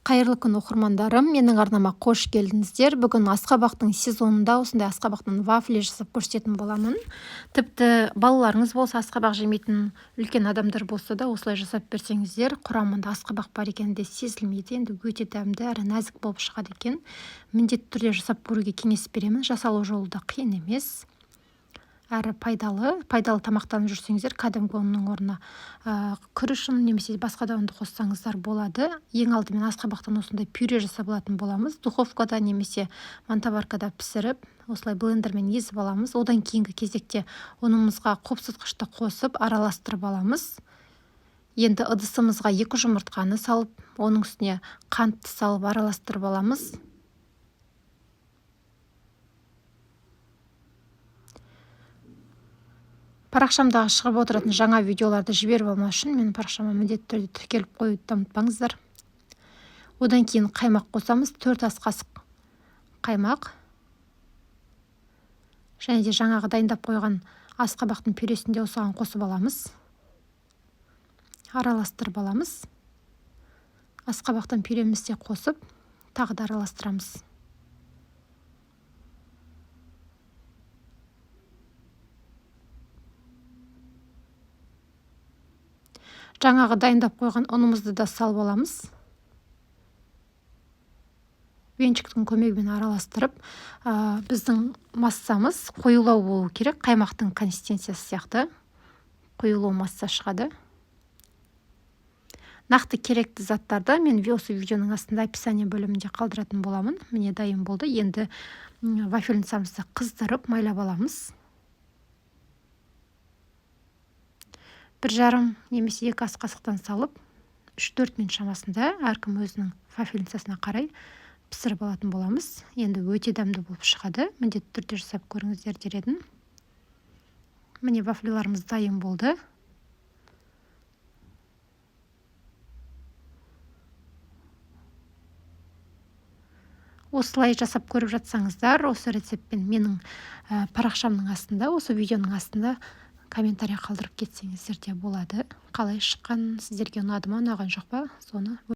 Қайырлы күн оқырмандарым, менің арнама қош келдіңіздер. Бүгін асқабақтың сезонында осындай асқабақтан вафли жасап көрсететін боламын. Тіпті балаларыңыз болса, асқабақ жемейтін үлкен адамдар болса да осылай жасап берсеңіздер, құрамында асқабақ бар екені де сезілмейді. Енді өте дәмді әрі нәзік болып шығады екен. Міндетті түрде жасап көруге кеңес беремін. Жасалу жолы да қиын емес. Әрі пайдалы тамақтанып жүрсеңіздер, кәдімгі ұнның орнына күрішін немесе басқа да ұнды қоссаңыздар болады. Ең алдымен асқабақтан осындай пюре жасап алатын боламыз. Духовкада немесе мантаваркада пісіріп, осылай блендермен езіп аламыз. Одан кейінгі кезекте ұнымызға қопсытқышты қосып араластырып аламыз. Енді ыдысымызға 2 жұмыртқаны салып, оның үстіне қантты салып араластырып аламыз. Парақшамдағы шығып отыратын жаңа видеоларды жіберіп алмас үшін менің парақшама міндетті түрде тіркеліп қоюды ұмытпаңыздар. Одан кейін қаймақ қосамыз. 4 ас қасық қаймақ. Және де жаңағы дайындап қойған асқабақтың пюресін де осыған қосып аламыз. Араластырып аламыз. Асқабақтан пюремізді қосып, тағы да араластырамыз. Жаңағы дайындап қойған ұнымызды да салып аламыз. Венчиктің көмегімен араластырып, біздің массамыз қоюлау болу керек. Қаймақтың консистенциясы сияқты қоюлау масса шығады. Нақты керекті заттарды мен осы видеоның астында описание бөлімінде қалдыратын боламын. Міне дайын болды. Енді вафельницамызды қыздырып майлап аламыз. 1,5 немесе 2 ас қасықтан салып, 3-4 минут шамасында әркім өзінің вафельницасына қарай пісіріп алатын боламыз. Енді өте дәмді болып шығады. Міндетті түрде жасап көріңіздер дер едім. Міне вафлиларымыз дайын болды. Осылай жасап көріп жатсаңыздар, осы рецептпен менің парақшамның астында, осы видеоның астында комментарий қалдырып кетсеңіздер де болады. Қалай шыққан, сіздерге ұнады ма, ұнаған жоқ па, соны